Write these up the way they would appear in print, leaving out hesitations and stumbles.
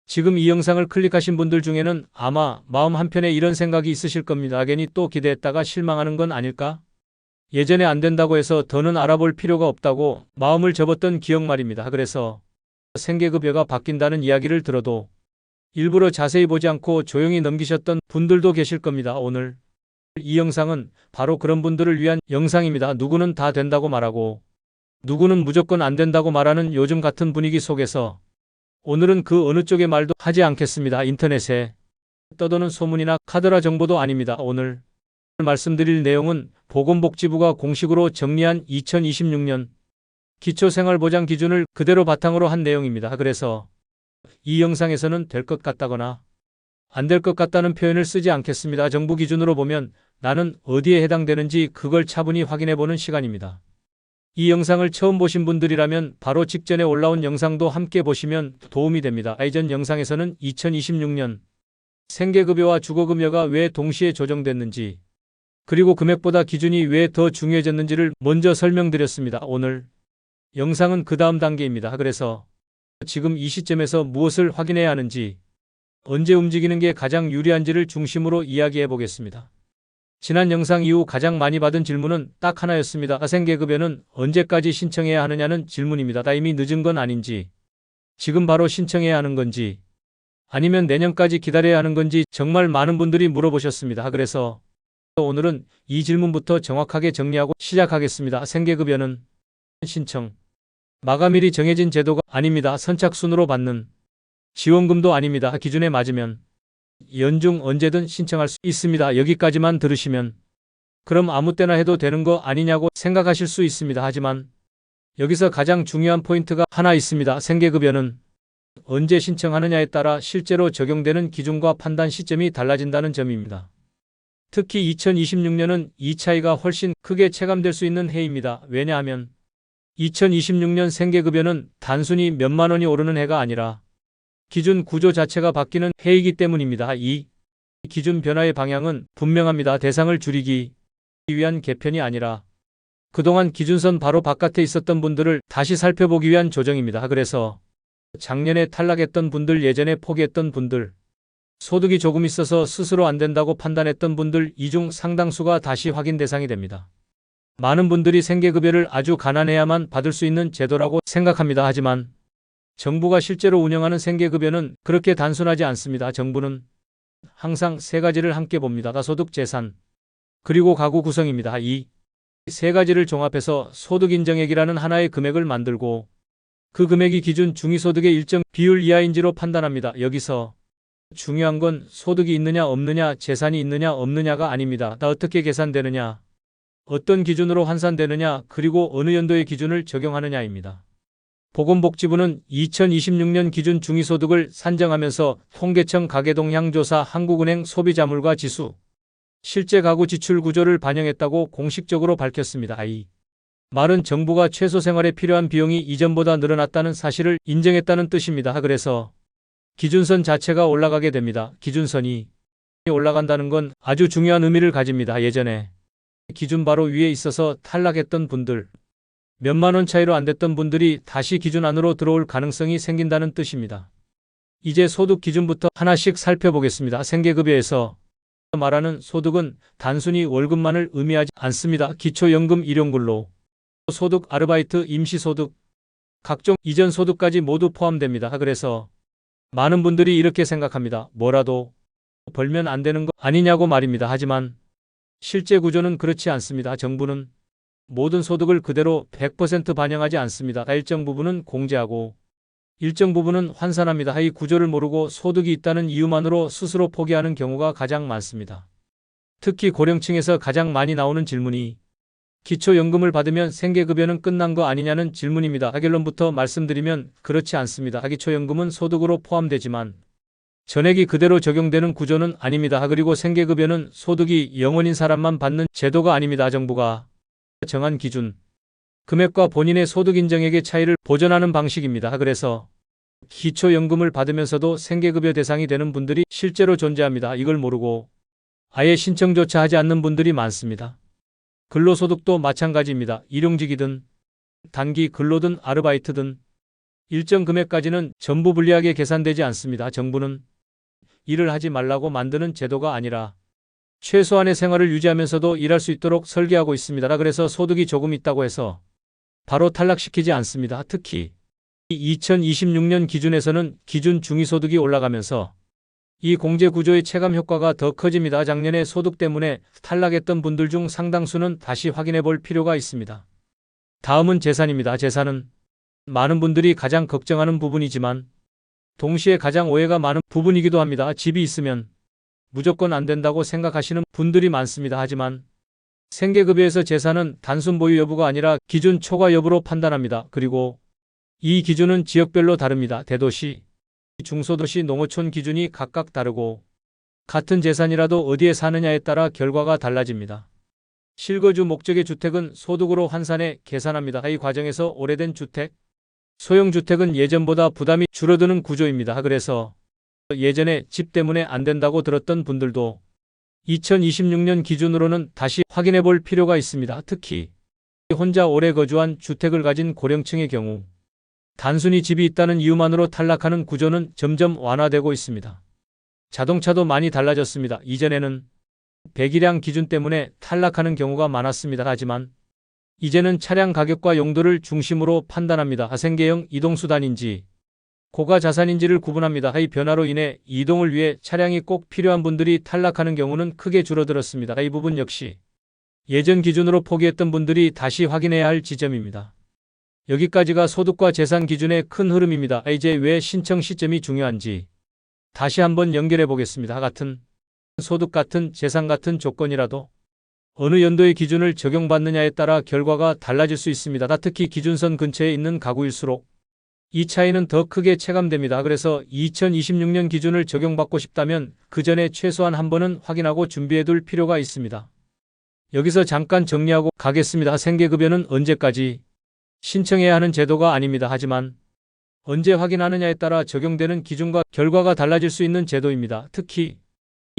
지금 이 영상을 클릭하신 분들 중에는 아마 마음 한편에 이런 생각이 있으실 겁니다. 괜히 또 기대했다가 실망하는 건 아닐까? 예전에 안 된다고 해서 더는 알아볼 필요가 없다고 마음을 접었던 기억 말입니다. 그래서 생계급여가 바뀐다는 이야기를 들어도 일부러 자세히 보지 않고 조용히 넘기셨던 분들도 계실 겁니다. 오늘 이 영상은 바로 그런 분들을 위한 영상입니다. 누구는 다 된다고 말하고 누구는 무조건 안 된다고 말하는 요즘 같은 분위기 속에서 오늘은 그 어느 쪽의 말도 하지 않겠습니다. 인터넷에 떠도는 소문이나 카더라 정보도 아닙니다. 오늘 말씀드릴 내용은 보건복지부가 공식으로 정리한 2026년 기초생활보장 기준을 그대로 바탕으로 한 내용입니다. 그래서 이 영상에서는 될 것 같다거나 안 될 것 같다는 표현을 쓰지 않겠습니다. 정부 기준으로 보면 나는 어디에 해당되는지 그걸 차분히 확인해보는 시간입니다. 이 영상을 처음 보신 분들이라면 바로 직전에 올라온 영상도 함께 보시면 도움이 됩니다. 이전 영상에서는 2026년 생계급여와 주거급여가 왜 동시에 조정됐는지 그리고 금액보다 기준이 왜 더 중요해졌는지를 먼저 설명드렸습니다. 오늘 영상은 그 다음 단계입니다. 그래서 지금 이 시점에서 무엇을 확인해야 하는지 언제 움직이는 게 가장 유리한지를 중심으로 이야기해 보겠습니다. 지난 영상 이후 가장 많이 받은 질문은 딱 하나였습니다. 생계급여는 언제까지 신청해야 하느냐는 질문입니다. 이미 늦은 건 아닌지, 지금 바로 신청해야 하는 건지, 아니면 내년까지 기다려야 하는 건지 정말 많은 분들이 물어보셨습니다. 그래서 오늘은 이 질문부터 정확하게 정리하고 시작하겠습니다. 생계급여는 신청, 마감일이 정해진 제도가 아닙니다. 선착순으로 받는 지원금도 아닙니다. 기준에 맞으면 연중 언제든 신청할 수 있습니다. 여기까지만 들으시면 그럼 아무 때나 해도 되는 거 아니냐고 생각하실 수 있습니다. 하지만 여기서 가장 중요한 포인트가 하나 있습니다. 생계급여는 언제 신청하느냐에 따라 실제로 적용되는 기준과 판단 시점이 달라진다는 점입니다. 특히 2026년은 이 차이가 훨씬 크게 체감될 수 있는 해입니다. 왜냐하면 2026년 생계급여는 단순히 몇만 원이 오르는 해가 아니라 기준 구조 자체가 바뀌는 해이기 때문입니다. 이 기준 변화의 방향은 분명합니다. 대상을 줄이기 위한 개편이 아니라 그동안 기준선 바로 바깥에 있었던 분들을 다시 살펴보기 위한 조정입니다. 그래서 작년에 탈락했던 분들, 예전에 포기했던 분들, 소득이 조금 있어서 스스로 안 된다고 판단했던 분들, 이 중 상당수가 다시 확인 대상이 됩니다. 많은 분들이 생계급여를 아주 가난해야만 받을 수 있는 제도라고 생각합니다. 하지만 정부가 실제로 운영하는 생계급여는 그렇게 단순하지 않습니다. 정부는 항상 세 가지를 함께 봅니다. 소득, 재산, 그리고 가구 구성입니다. 이 세 가지를 종합해서 소득인정액이라는 하나의 금액을 만들고 그 금액이 기준 중위소득의 일정 비율 이하인지로 판단합니다. 여기서 중요한 건 소득이 있느냐 없느냐, 재산이 있느냐 없느냐가 아닙니다. 어떻게 계산되느냐, 어떤 기준으로 환산되느냐, 그리고 어느 연도의 기준을 적용하느냐입니다. 보건복지부는 2026년 기준 중위소득을 산정하면서 통계청 가계동향조사 한국은행 소비자물가 지수, 실제 가구 지출 구조를 반영했다고 공식적으로 밝혔습니다. 이 말은 정부가 최소 생활에 필요한 비용이 이전보다 늘어났다는 사실을 인정했다는 뜻입니다. 그래서 기준선 자체가 올라가게 됩니다. 기준선이 올라간다는 건 아주 중요한 의미를 가집니다. 예전에 기준 바로 위에 있어서 탈락했던 분들, 몇만 원 차이로 안 됐던 분들이 다시 기준 안으로 들어올 가능성이 생긴다는 뜻입니다. 이제 소득 기준부터 하나씩 살펴보겠습니다. 생계급여에서 말하는 소득은 단순히 월급만을 의미하지 않습니다. 기초연금, 일용근로, 소득, 아르바이트, 임시소득, 각종 이전 소득까지 모두 포함됩니다. 그래서 많은 분들이 이렇게 생각합니다. 뭐라도 벌면 안 되는 거 아니냐고 말입니다. 하지만 실제 구조는 그렇지 않습니다. 정부는 모든 소득을 그대로 100% 반영하지 않습니다. 일정 부분은 공제하고 일정 부분은 환산합니다. 이 구조를 모르고 소득이 있다는 이유만으로 스스로 포기하는 경우가 가장 많습니다. 특히 고령층에서 가장 많이 나오는 질문이 기초연금을 받으면 생계급여는 끝난 거 아니냐는 질문입니다. 결론부터 말씀드리면 그렇지 않습니다. 기초연금은 소득으로 포함되지만 전액이 그대로 적용되는 구조는 아닙니다. 그리고 생계급여는 소득이 0원인 사람만 받는 제도가 아닙니다. 정부가 정한 기준, 금액과 본인의 소득 인정액의 차이를 보전하는 방식입니다. 그래서 기초연금을 받으면서도 생계급여 대상이 되는 분들이 실제로 존재합니다. 이걸 모르고 아예 신청조차 하지 않는 분들이 많습니다. 근로소득도 마찬가지입니다. 일용직이든 단기 근로든 아르바이트든 일정 금액까지는 전부 불리하게 계산되지 않습니다. 정부는 일을 하지 말라고 만드는 제도가 아니라 최소한의 생활을 유지하면서도 일할 수 있도록 설계하고 있습니다. 그래서 소득이 조금 있다고 해서 바로 탈락시키지 않습니다. 특히 2026년 기준에서는 기준 중위소득이 올라가면서 이 공제 구조의 체감 효과가 더 커집니다. 작년에 소득 때문에 탈락했던 분들 중 상당수는 다시 확인해 볼 필요가 있습니다. 다음은 재산입니다. 재산은 많은 분들이 가장 걱정하는 부분이지만 동시에 가장 오해가 많은 부분이기도 합니다. 집이 있으면 무조건 안 된다고 생각하시는 분들이 많습니다. 하지만 생계급여에서 재산은 단순 보유 여부가 아니라 기준 초과 여부로 판단합니다. 그리고 이 기준은 지역별로 다릅니다. 대도시, 중소도시, 농어촌 기준이 각각 다르고 같은 재산이라도 어디에 사느냐에 따라 결과가 달라집니다. 실거주 목적의 주택은 소득으로 환산해 계산합니다. 이 과정에서 오래된 주택, 소형주택은 예전보다 부담이 줄어드는 구조입니다. 그래서 예전에 집 때문에 안 된다고 들었던 분들도 2026년 기준으로는 다시 확인해 볼 필요가 있습니다. 특히 혼자 오래 거주한 주택을 가진 고령층의 경우 단순히 집이 있다는 이유만으로 탈락하는 구조는 점점 완화되고 있습니다. 자동차도 많이 달라졌습니다. 이전에는 배기량 기준 때문에 탈락하는 경우가 많았습니다. 하지만 이제는 차량 가격과 용도를 중심으로 판단합니다. 생계형 이동수단인지 고가 자산인지를 구분합니다. 이 변화로 인해 이동을 위해 차량이 꼭 필요한 분들이 탈락하는 경우는 크게 줄어들었습니다. 이 부분 역시 예전 기준으로 포기했던 분들이 다시 확인해야 할 지점입니다. 여기까지가 소득과 재산 기준의 큰 흐름입니다. 이제 왜 신청 시점이 중요한지 다시 한번 연결해 보겠습니다. 같은 소득, 같은 재산, 같은 조건이라도 어느 연도의 기준을 적용받느냐에 따라 결과가 달라질 수 있습니다. 특히 기준선 근처에 있는 가구일수록 이 차이는 더 크게 체감됩니다. 그래서 2026년 기준을 적용받고 싶다면 그 전에 최소한 한 번은 확인하고 준비해 둘 필요가 있습니다. 여기서 잠깐 정리하고 가겠습니다. 생계급여는 언제까지 신청해야 하는 제도가 아닙니다. 하지만 언제 확인하느냐에 따라 적용되는 기준과 결과가 달라질 수 있는 제도입니다. 특히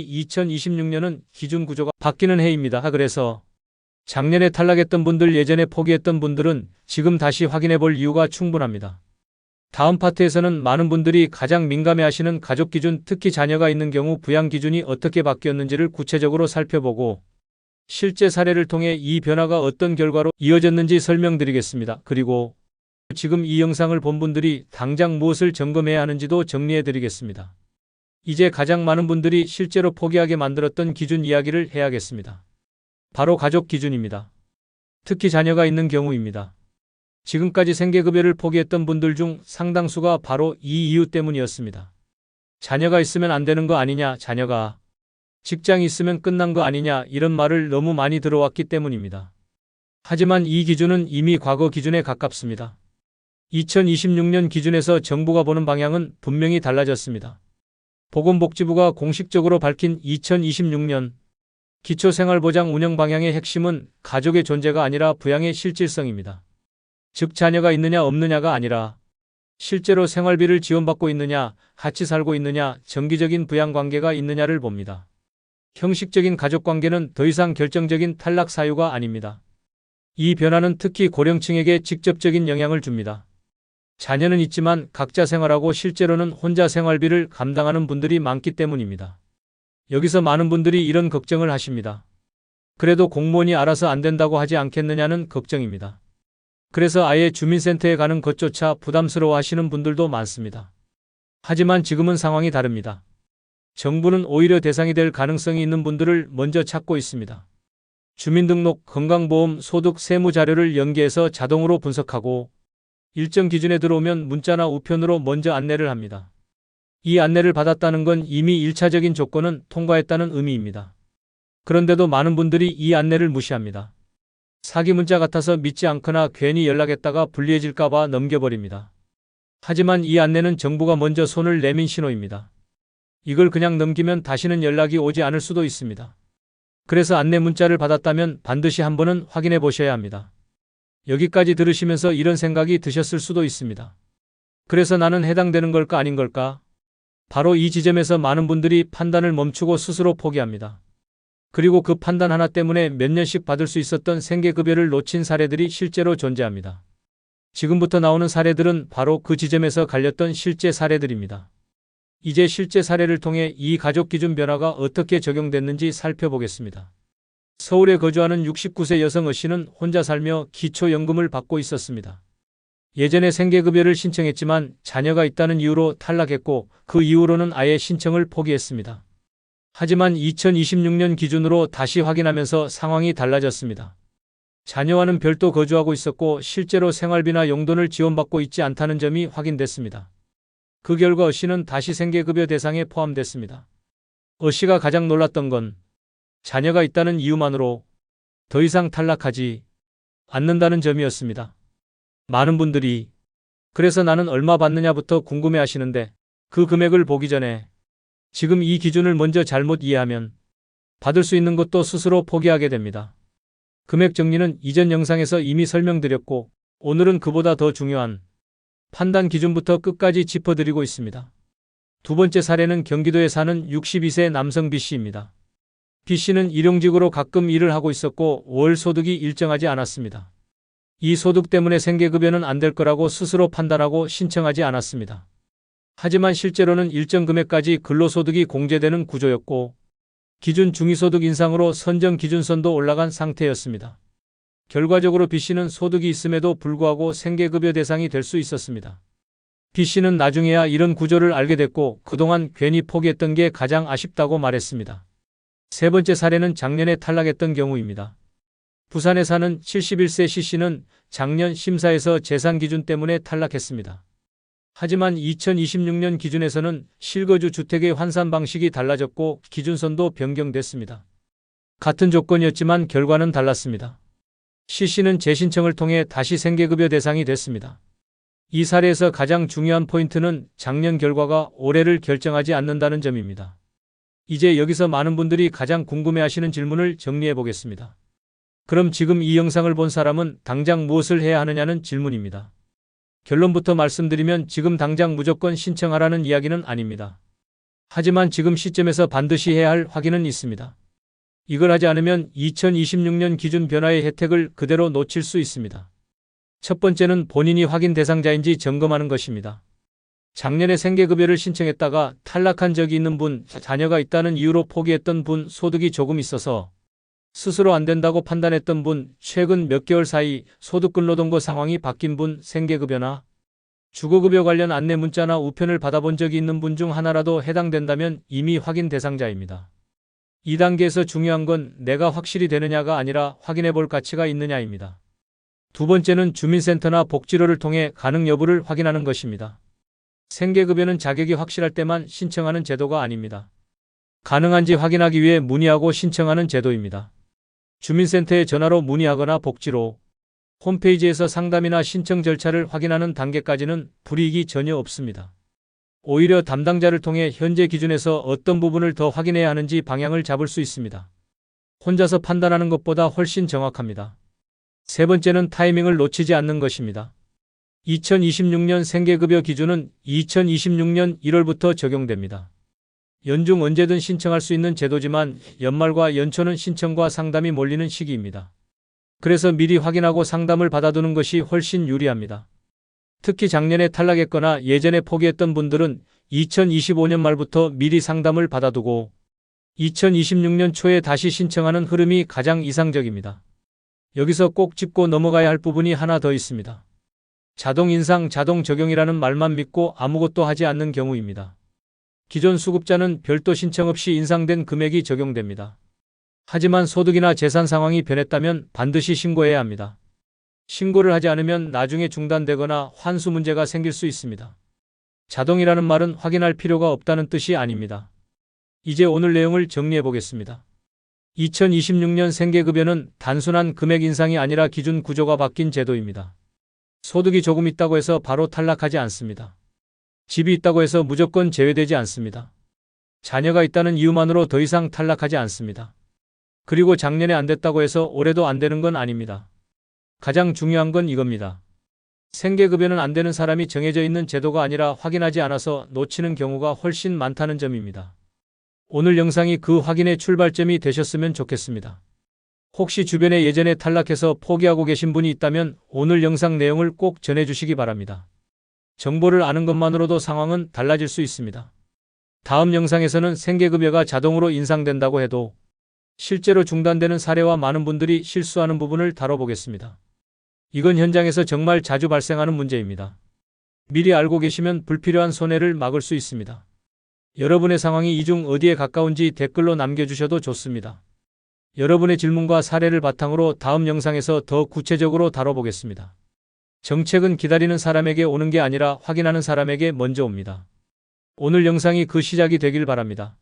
2026년은 기준 구조가 바뀌는 해입니다. 그래서 작년에 탈락했던 분들, 예전에 포기했던 분들은 지금 다시 확인해 볼 이유가 충분합니다. 다음 파트에서는 많은 분들이 가장 민감해하시는 가족 기준, 특히 자녀가 있는 경우 부양 기준이 어떻게 바뀌었는지를 구체적으로 살펴보고 실제 사례를 통해 이 변화가 어떤 결과로 이어졌는지 설명드리겠습니다. 그리고 지금 이 영상을 본 분들이 당장 무엇을 점검해야 하는지도 정리해 드리겠습니다. 이제 가장 많은 분들이 실제로 포기하게 만들었던 기준 이야기를 해야겠습니다. 바로 가족 기준입니다. 특히 자녀가 있는 경우입니다. 지금까지 생계급여를 포기했던 분들 중 상당수가 바로 이 이유 때문이었습니다. 자녀가 있으면 안 되는 거 아니냐, 자녀가 직장이 있으면 끝난 거 아니냐, 이런 말을 너무 많이 들어왔기 때문입니다. 하지만 이 기준은 이미 과거 기준에 가깝습니다. 2026년 기준에서 정부가 보는 방향은 분명히 달라졌습니다. 보건복지부가 공식적으로 밝힌 2026년 기초생활보장 운영 방향의 핵심은 가족의 존재가 아니라 부양의 실질성입니다. 즉 자녀가 있느냐 없느냐가 아니라 실제로 생활비를 지원받고 있느냐, 같이 살고 있느냐, 정기적인 부양관계가 있느냐를 봅니다. 형식적인 가족관계는 더 이상 결정적인 탈락 사유가 아닙니다. 이 변화는 특히 고령층에게 직접적인 영향을 줍니다. 자녀는 있지만 각자 생활하고 실제로는 혼자 생활비를 감당하는 분들이 많기 때문입니다. 여기서 많은 분들이 이런 걱정을 하십니다. 그래도 공무원이 알아서 안 된다고 하지 않겠느냐는 걱정입니다. 그래서 아예 주민센터에 가는 것조차 부담스러워 하시는 분들도 많습니다. 하지만 지금은 상황이 다릅니다. 정부는 오히려 대상이 될 가능성이 있는 분들을 먼저 찾고 있습니다. 주민등록, 건강보험, 소득, 세무 자료를 연계해서 자동으로 분석하고 일정 기준에 들어오면 문자나 우편으로 먼저 안내를 합니다. 이 안내를 받았다는 건 이미 1차적인 조건은 통과했다는 의미입니다. 그런데도 많은 분들이 이 안내를 무시합니다. 사기 문자 같아서 믿지 않거나 괜히 연락했다가 불리해질까 봐 넘겨버립니다. 하지만 이 안내는 정부가 먼저 손을 내민 신호입니다. 이걸 그냥 넘기면 다시는 연락이 오지 않을 수도 있습니다. 그래서 안내 문자를 받았다면 반드시 한 번은 확인해 보셔야 합니다. 여기까지 들으시면서 이런 생각이 드셨을 수도 있습니다. 그래서 나는 해당되는 걸까 아닌 걸까? 바로 이 지점에서 많은 분들이 판단을 멈추고 스스로 포기합니다. 그리고 그 판단 하나 때문에 몇 년씩 받을 수 있었던 생계급여를 놓친 사례들이 실제로 존재합니다. 지금부터 나오는 사례들은 바로 그 지점에서 갈렸던 실제 사례들입니다. 이제 실제 사례를 통해 이 가족 기준 변화가 어떻게 적용됐는지 살펴보겠습니다. 서울에 거주하는 69세 여성 의 씨는 혼자 살며 기초연금을 받고 있었습니다. 예전에 생계급여를 신청했지만 자녀가 있다는 이유로 탈락했고 그 이후로는 아예 신청을 포기했습니다. 하지만 2026년 기준으로 다시 확인하면서 상황이 달라졌습니다. 자녀와는 별도 거주하고 있었고 실제로 생활비나 용돈을 지원받고 있지 않다는 점이 확인됐습니다. 그 결과 의 씨는 다시 생계급여 대상에 포함됐습니다. 의 씨가 가장 놀랐던 건 자녀가 있다는 이유만으로 더 이상 탈락하지 않는다는 점이었습니다. 많은 분들이 그래서 나는 얼마 받느냐부터 궁금해 하시는데 그 금액을 보기 전에 지금 이 기준을 먼저 잘못 이해하면 받을 수 있는 것도 스스로 포기하게 됩니다. 금액 정리는 이전 영상에서 이미 설명드렸고 오늘은 그보다 더 중요한 판단 기준부터 끝까지 짚어드리고 있습니다. 두 번째 사례는 경기도에 사는 62세 남성 B씨입니다. B씨는 일용직으로 가끔 일을 하고 있었고 월 소득이 일정하지 않았습니다. 이 소득 때문에 생계급여는 안 될 거라고 스스로 판단하고 신청하지 않았습니다. 하지만 실제로는 일정 금액까지 근로소득이 공제되는 구조였고 기준 중위소득 인상으로 선정 기준선도 올라간 상태였습니다. 결과적으로 B씨는 소득이 있음에도 불구하고 생계급여 대상이 될 수 있었습니다. B씨는 나중에야 이런 구조를 알게 됐고 그동안 괜히 포기했던 게 가장 아쉽다고 말했습니다. 세 번째 사례는 작년에 탈락했던 경우입니다. 부산에 사는 71세 C씨는 작년 심사에서 재산 기준 때문에 탈락했습니다. 하지만 2026년 기준에서는 실거주 주택의 환산 방식이 달라졌고 기준선도 변경됐습니다. 같은 조건이었지만 결과는 달랐습니다. C씨는 재신청을 통해 다시 생계급여 대상이 됐습니다. 이 사례에서 가장 중요한 포인트는 작년 결과가 올해를 결정하지 않는다는 점입니다. 이제 여기서 많은 분들이 가장 궁금해하시는 질문을 정리해 보겠습니다. 그럼 지금 이 영상을 본 사람은 당장 무엇을 해야 하느냐는 질문입니다. 결론부터 말씀드리면 지금 당장 무조건 신청하라는 이야기는 아닙니다. 하지만 지금 시점에서 반드시 해야 할 확인은 있습니다. 이걸 하지 않으면 2026년 기준 변화의 혜택을 그대로 놓칠 수 있습니다. 첫 번째는 본인이 확인 대상자인지 점검하는 것입니다. 작년에 생계급여를 신청했다가 탈락한 적이 있는 분, 자녀가 있다는 이유로 포기했던 분, 소득이 조금 있어서 스스로 안 된다고 판단했던 분, 최근 몇 개월 사이 소득근로동거 상황이 바뀐 분, 생계급여나 주거급여 관련 안내 문자나 우편을 받아본 적이 있는 분 중 하나라도 해당된다면 이미 확인 대상자입니다. 2단계에서 중요한 건 내가 확실히 되느냐가 아니라 확인해 볼 가치가 있느냐입니다. 두 번째는 주민센터나 복지로를 통해 가능 여부를 확인하는 것입니다. 생계급여는 자격이 확실할 때만 신청하는 제도가 아닙니다. 가능한지 확인하기 위해 문의하고 신청하는 제도입니다. 주민센터에 전화로 문의하거나 복지로 홈페이지에서 상담이나 신청 절차를 확인하는 단계까지는 불이익이 전혀 없습니다. 오히려 담당자를 통해 현재 기준에서 어떤 부분을 더 확인해야 하는지 방향을 잡을 수 있습니다. 혼자서 판단하는 것보다 훨씬 정확합니다. 세 번째는 타이밍을 놓치지 않는 것입니다. 2026년 생계급여 기준은 2026년 1월부터 적용됩니다. 연중 언제든 신청할 수 있는 제도지만 연말과 연초는 신청과 상담이 몰리는 시기입니다. 그래서 미리 확인하고 상담을 받아두는 것이 훨씬 유리합니다. 특히 작년에 탈락했거나 예전에 포기했던 분들은 2025년 말부터 미리 상담을 받아두고 2026년 초에 다시 신청하는 흐름이 가장 이상적입니다. 여기서 꼭 짚고 넘어가야 할 부분이 하나 더 있습니다. 자동 인상, 자동 적용이라는 말만 믿고 아무것도 하지 않는 경우입니다. 기존 수급자는 별도 신청 없이 인상된 금액이 적용됩니다. 하지만 소득이나 재산 상황이 변했다면 반드시 신고해야 합니다. 신고를 하지 않으면 나중에 중단되거나 환수 문제가 생길 수 있습니다. 자동이라는 말은 확인할 필요가 없다는 뜻이 아닙니다. 이제 오늘 내용을 정리해 보겠습니다. 2026년 생계급여는 단순한 금액 인상이 아니라 기준 구조가 바뀐 제도입니다. 소득이 조금 있다고 해서 바로 탈락하지 않습니다. 집이 있다고 해서 무조건 제외되지 않습니다. 자녀가 있다는 이유만으로 더 이상 탈락하지 않습니다. 그리고 작년에 안 됐다고 해서 올해도 안 되는 건 아닙니다. 가장 중요한 건 이겁니다. 생계급여는 안 되는 사람이 정해져 있는 제도가 아니라 확인하지 않아서 놓치는 경우가 훨씬 많다는 점입니다. 오늘 영상이 그 확인의 출발점이 되셨으면 좋겠습니다. 혹시 주변에 예전에 탈락해서 포기하고 계신 분이 있다면 오늘 영상 내용을 꼭 전해주시기 바랍니다. 정보를 아는 것만으로도 상황은 달라질 수 있습니다. 다음 영상에서는 생계급여가 자동으로 인상된다고 해도 실제로 중단되는 사례와 많은 분들이 실수하는 부분을 다뤄보겠습니다. 이건 현장에서 정말 자주 발생하는 문제입니다. 미리 알고 계시면 불필요한 손해를 막을 수 있습니다. 여러분의 상황이 이 중 어디에 가까운지 댓글로 남겨주셔도 좋습니다. 여러분의 질문과 사례를 바탕으로 다음 영상에서 더 구체적으로 다뤄보겠습니다. 정책은 기다리는 사람에게 오는 게 아니라 확인하는 사람에게 먼저 옵니다. 오늘 영상이 그 시작이 되길 바랍니다.